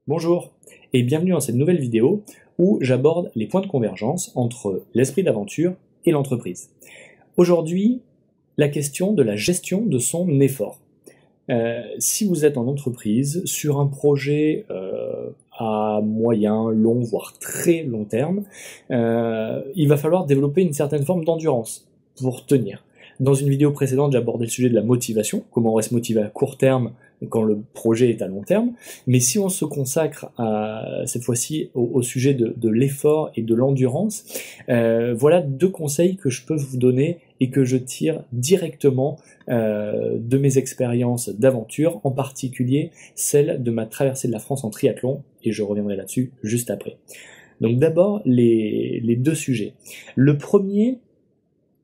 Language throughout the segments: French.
Bonjour et bienvenue dans cette nouvelle vidéo où j'aborde les points de convergence entre l'esprit d'aventure et l'entreprise. Aujourd'hui, la question de la gestion de son effort. Si vous êtes en entreprise sur un projet à moyen, long, voire très long terme, il va falloir développer une certaine forme d'endurance pour tenir. Dans une vidéo précédente, j'ai abordé le sujet de la motivation, comment on reste motivé à court terme quand le projet est à long terme, mais si on se consacre cette fois-ci au sujet de l'effort et de l'endurance, voilà deux conseils que je peux vous donner et que je tire directement de mes expériences d'aventure, en particulier celle de ma traversée de la France en triathlon, et je reviendrai là-dessus juste après. Donc d'abord, les deux sujets. Le premier,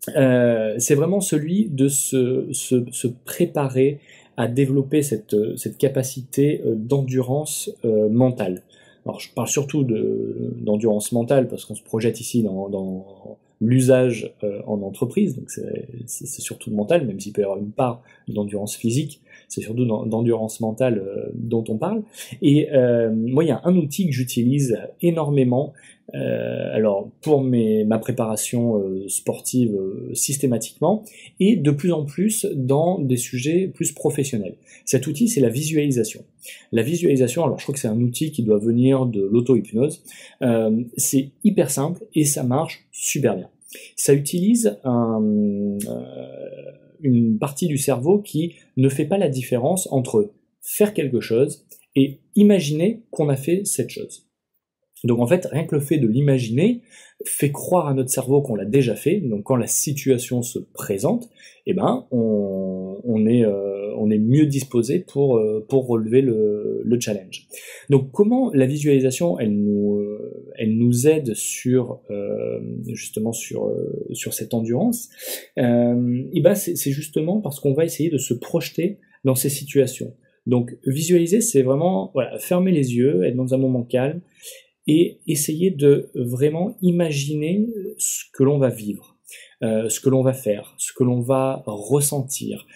c'est vraiment celui de se préparer à développer cette capacité d'endurance mentale. Alors je parle surtout d'endurance mentale parce qu'on se projette ici dans l'usage en entreprise, donc c'est surtout mental, même s'il peut y avoir une part d'endurance physique, c'est surtout d'endurance mentale dont on parle. Et moi, il y a un outil que j'utilise énormément, alors pour ma préparation sportive systématiquement, et de plus en plus dans des sujets plus professionnels. Cet outil, c'est la visualisation. La visualisation, alors je crois que c'est un outil qui doit venir de l'auto-hypnose, c'est hyper simple et ça marche super bien. Ça utilise une partie du cerveau qui ne fait pas la différence entre faire quelque chose et imaginer qu'on a fait cette chose. Donc en fait, rien que le fait de l'imaginer fait croire à notre cerveau qu'on l'a déjà fait. Donc quand la situation se présente, eh ben on est mieux disposé pour relever le challenge. Donc comment la visualisation elle nous aide justement sur cette endurance, et ben c'est justement parce qu'on va essayer de se projeter dans ces situations. Donc visualiser, c'est vraiment fermer les yeux, être dans un moment calme et essayer de vraiment imaginer ce que l'on va vivre, ce que l'on va faire, ce que l'on va ressentir,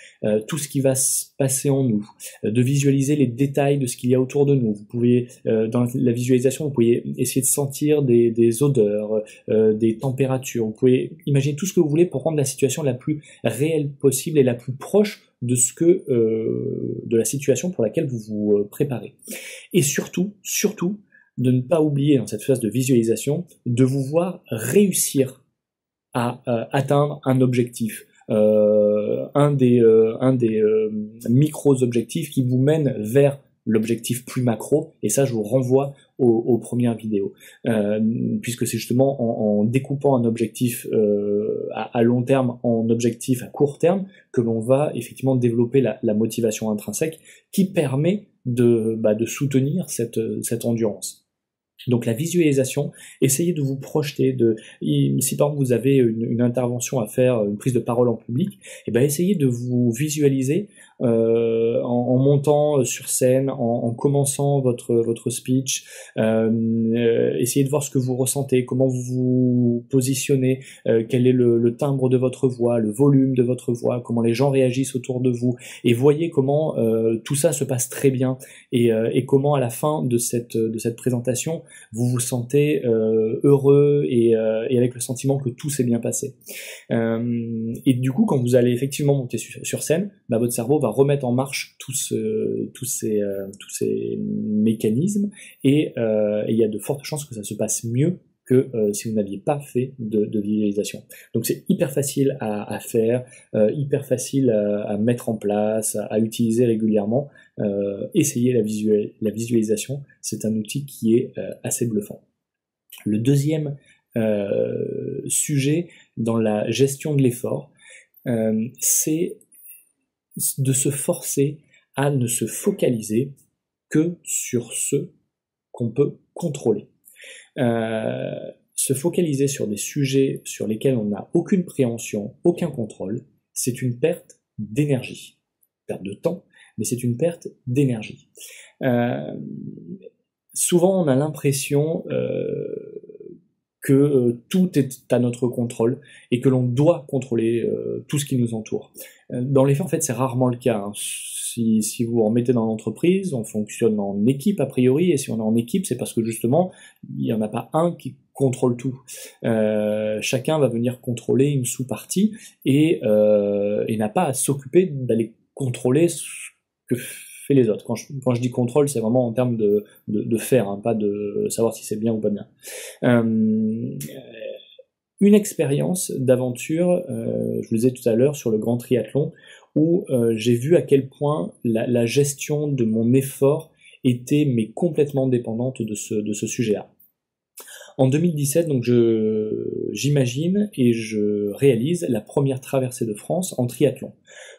tout ce qui va se passer en nous, de visualiser les détails de ce qu'il y a autour de nous. Vous pouvez, dans la visualisation, vous pouvez essayer de sentir des odeurs, des températures, vous pouvez imaginer tout ce que vous voulez pour rendre la situation la plus réelle possible et la plus proche de de la situation pour laquelle vous vous préparez. Et surtout, de ne pas oublier dans cette phase de visualisation de vous voir réussir à atteindre un objectif, un des micro-objectifs qui vous mènent vers l'objectif plus macro, et ça je vous renvoie aux premières vidéos, puisque c'est justement en découpant un objectif à long terme en objectif à court terme que l'on va effectivement développer la motivation intrinsèque qui permet de soutenir cette endurance. Donc la visualisation, essayez de vous projeter, si par exemple vous avez une intervention à faire, une prise de parole en public, et ben essayez de vous visualiser en montant sur scène, en commençant votre speech, essayez de voir ce que vous ressentez, comment vous vous positionnez, quel est le timbre de votre voix, le volume de votre voix, comment les gens réagissent autour de vous, et voyez comment tout ça se passe très bien, et comment à la fin de cette présentation, vous vous sentez heureux et avec le sentiment que tout s'est bien passé. Et du coup, quand vous allez effectivement monter sur scène, bah, votre cerveau va remettre en marche tous ces mécanismes, et il y a de fortes chances que ça se passe mieux que si vous n'aviez pas fait de visualisation. Donc c'est hyper facile à faire, hyper facile à mettre en place, à utiliser régulièrement. Essayez la visualisation, c'est un outil qui est assez bluffant. Le deuxième sujet dans la gestion de l'effort, c'est de se forcer à ne se focaliser que sur ce qu'on peut contrôler. Se focaliser sur des sujets sur lesquels on n'a aucune préhension, aucun contrôle, c'est une perte d'énergie, perte de temps, mais c'est une perte d'énergie. Souvent on a l'impression que tout est à notre contrôle et que l'on doit contrôler tout ce qui nous entoure. Dans les faits, en fait, c'est rarement le cas, hein. Si vous en mettez dans l'entreprise, on fonctionne en équipe a priori, et si on est en équipe, c'est parce que justement, il n'y en a pas un qui contrôle tout. Chacun va venir contrôler une sous-partie et n'a pas à s'occuper d'aller contrôler ce que fait les autres. Quand je dis contrôle, c'est vraiment en termes de faire, hein, pas de savoir si c'est bien ou pas bien. Une expérience d'aventure, je vous disais tout à l'heure, sur le grand triathlon, où j'ai vu à quel point la gestion de mon effort était mais complètement dépendante de ce sujet-là. En 2017, donc j'imagine et je réalise la première traversée de France en triathlon.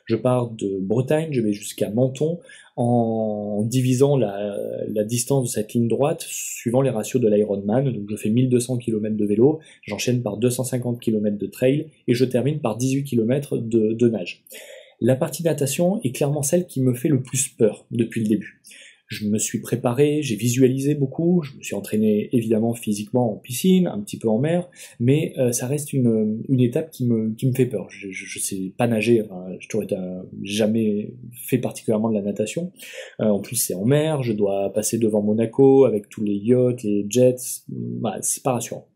Je pars de Bretagne, je vais jusqu'à Menton en divisant la distance de cette ligne droite suivant les ratios de l'Ironman. Donc je fais 1200 km de vélo, j'enchaîne par 250 km de trail et je termine par 18 km de nage. La partie natation est clairement celle qui me fait le plus peur depuis le début. Je me suis préparé, j'ai visualisé beaucoup, je me suis entraîné évidemment physiquement en piscine, un petit peu en mer, mais ça reste une étape qui me fait peur. Je sais pas nager, enfin, je n'aurais jamais fait particulièrement de la natation. En plus c'est en mer, je dois passer devant Monaco avec tous les yachts, les jets, bah, c'est pas rassurant.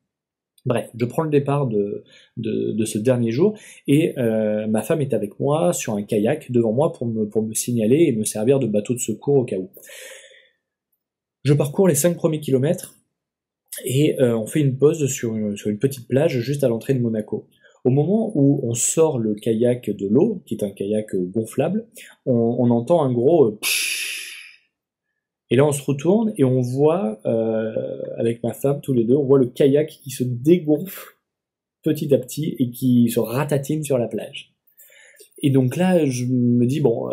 Bref, je prends le départ de ce dernier jour et ma femme est avec moi sur un kayak devant moi pour me signaler et me servir de bateau de secours au cas où. Je parcours les 5 premiers kilomètres et on fait une pause sur une petite plage juste à l'entrée de Monaco. Au moment où on sort le kayak de l'eau, qui est un kayak gonflable, on entend un gros et là on se retourne et on voit, avec ma femme tous les deux, on voit le kayak qui se dégonfle petit à petit et qui se ratatine sur la plage. Et donc là je me dis bon,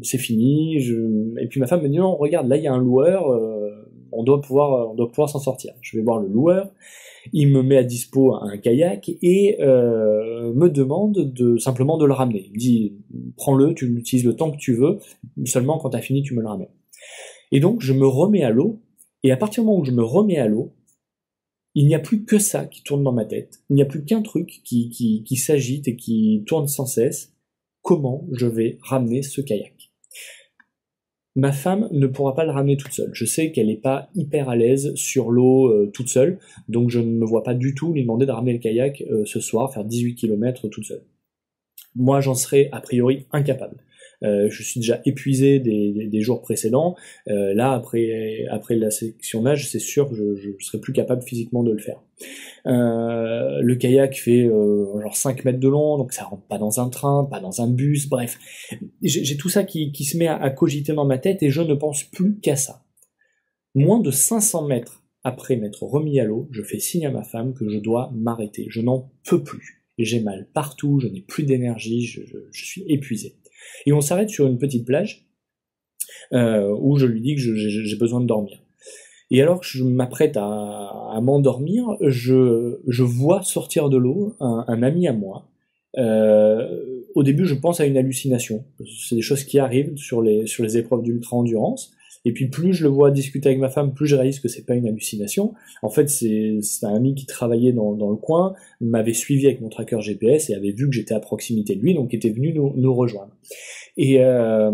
c'est fini, et puis ma femme me dit non regarde là il y a un loueur, on doit pouvoir s'en sortir. Je vais voir le loueur, il me met à dispo un kayak et me demande simplement de le ramener. Il me dit prends-le, tu l'utilises le temps que tu veux, seulement quand tu as fini tu me le ramènes. Et donc je me remets à l'eau, et à partir du moment où je me remets à l'eau, il n'y a plus que ça qui tourne dans ma tête, il n'y a plus qu'un truc qui s'agite et qui tourne sans cesse: comment je vais ramener ce kayak? Ma femme ne pourra pas le ramener toute seule. Je sais qu'elle n'est pas hyper à l'aise sur l'eau toute seule, donc je ne me vois pas du tout lui demander de ramener le kayak ce soir, faire 18 km toute seule. Moi, j'en serais a priori incapable. Je suis déjà épuisé des jours précédents. Là, après la section nage, c'est sûr que je serais plus capable physiquement de le faire. Le kayak fait genre 5 mètres de long, donc ça rentre pas dans un train, pas dans un bus, bref. J'ai tout ça qui se met à cogiter dans ma tête et je ne pense plus qu'à ça. Moins de 500 mètres après m'être remis à l'eau, je fais signe à ma femme que je dois m'arrêter. Je n'en peux plus. J'ai mal partout, je n'ai plus d'énergie, je suis épuisé. Et on s'arrête sur une petite plage où je lui dis que j'ai besoin de dormir. Et alors que je m'apprête à m'endormir, je vois sortir de l'eau un ami à moi. Au début, je pense à une hallucination. C'est des choses qui arrivent sur les épreuves d'ultra-endurance. Et puis plus je le vois discuter avec ma femme, plus je réalise que c'est pas une hallucination. En fait, c'est un ami qui travaillait dans le coin, m'avait suivi avec mon tracker GPS et avait vu que j'étais à proximité de lui, donc était venu nous rejoindre. Et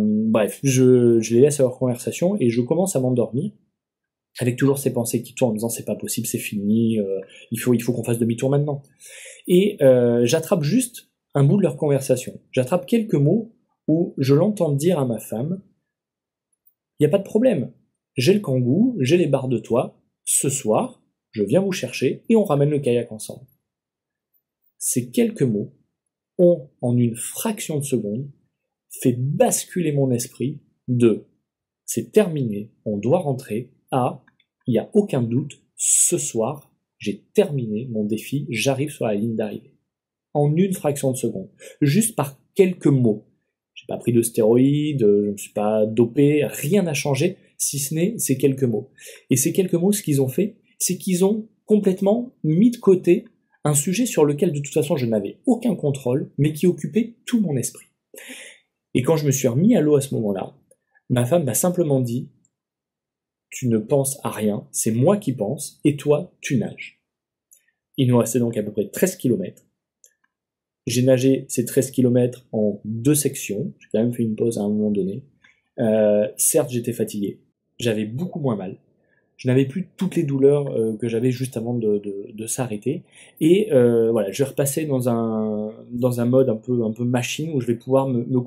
bref, je les laisse à leur conversation et je commence à m'endormir avec toujours ces pensées qui tournent en me disant c'est pas possible, c'est fini, il faut qu'on fasse demi-tour maintenant. Et j'attrape juste un bout de leur conversation. J'attrape quelques mots où je l'entends dire à ma femme: il n'y a pas de problème, j'ai le kangou, j'ai les barres de toit, ce soir, je viens vous chercher et on ramène le kayak ensemble. Ces quelques mots ont, en une fraction de seconde, fait basculer mon esprit de c'est terminé, on doit rentrer, à il n'y a aucun doute, ce soir, j'ai terminé mon défi, j'arrive sur la ligne d'arrivée. En une fraction de seconde, juste par quelques mots. J'ai pas pris de stéroïdes, je ne suis pas dopé, rien n'a changé, si ce n'est ces quelques mots. Et ces quelques mots, ce qu'ils ont fait, c'est qu'ils ont complètement mis de côté un sujet sur lequel de toute façon je n'avais aucun contrôle, mais qui occupait tout mon esprit. Et quand je me suis remis à l'eau à ce moment-là, ma femme m'a simplement dit: tu ne penses à rien, c'est moi qui pense, et toi, tu nages. Il nous restait donc à peu près 13 km. J'ai nagé ces 13 km en 2 sections, j'ai quand même fait une pause à un moment donné. Certes, j'étais fatigué, j'avais beaucoup moins mal, je n'avais plus toutes les douleurs que j'avais juste avant de s'arrêter, et voilà, je vais repasser dans un mode un peu machine, où je vais pouvoir me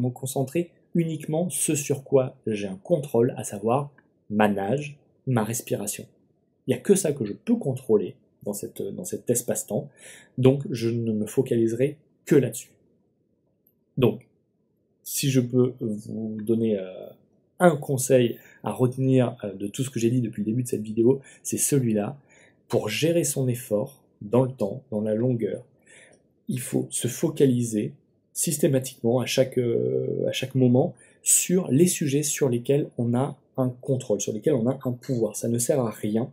concentrer uniquement ce sur quoi j'ai un contrôle, à savoir ma nage, ma respiration. Il n'y a que ça que je peux contrôler dans cet espace-temps, donc je ne me focaliserai que là-dessus. Donc, si je peux vous donner un conseil à retenir de tout ce que j'ai dit depuis le début de cette vidéo, c'est celui-là. Pour gérer son effort dans le temps, dans la longueur, il faut se focaliser systématiquement à chaque moment sur les sujets sur lesquels on a un contrôle, sur lesquels on a un pouvoir. Ça ne sert à rien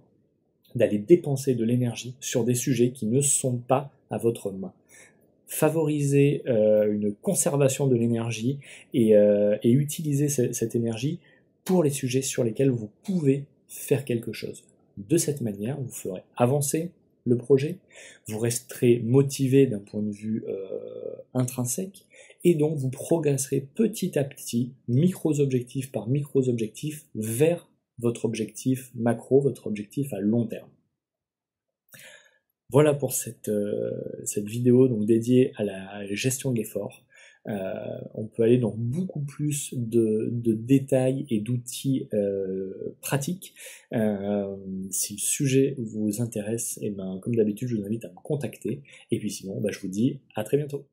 d'aller dépenser de l'énergie sur des sujets qui ne sont pas à votre main. Favorisez une conservation de l'énergie et utiliser cette énergie pour les sujets sur lesquels vous pouvez faire quelque chose. De cette manière, vous ferez avancer le projet, vous resterez motivé d'un point de vue intrinsèque, et donc vous progresserez petit à petit, micro-objectifs par micro-objectifs, vers votre objectif macro, votre objectif à long terme. Voilà pour cette vidéo donc dédiée à la gestion de l'effort. On peut aller dans beaucoup plus de détails et d'outils pratiques. Si le sujet vous intéresse, et ben, comme d'habitude, je vous invite à me contacter. Et puis sinon, je vous dis à très bientôt.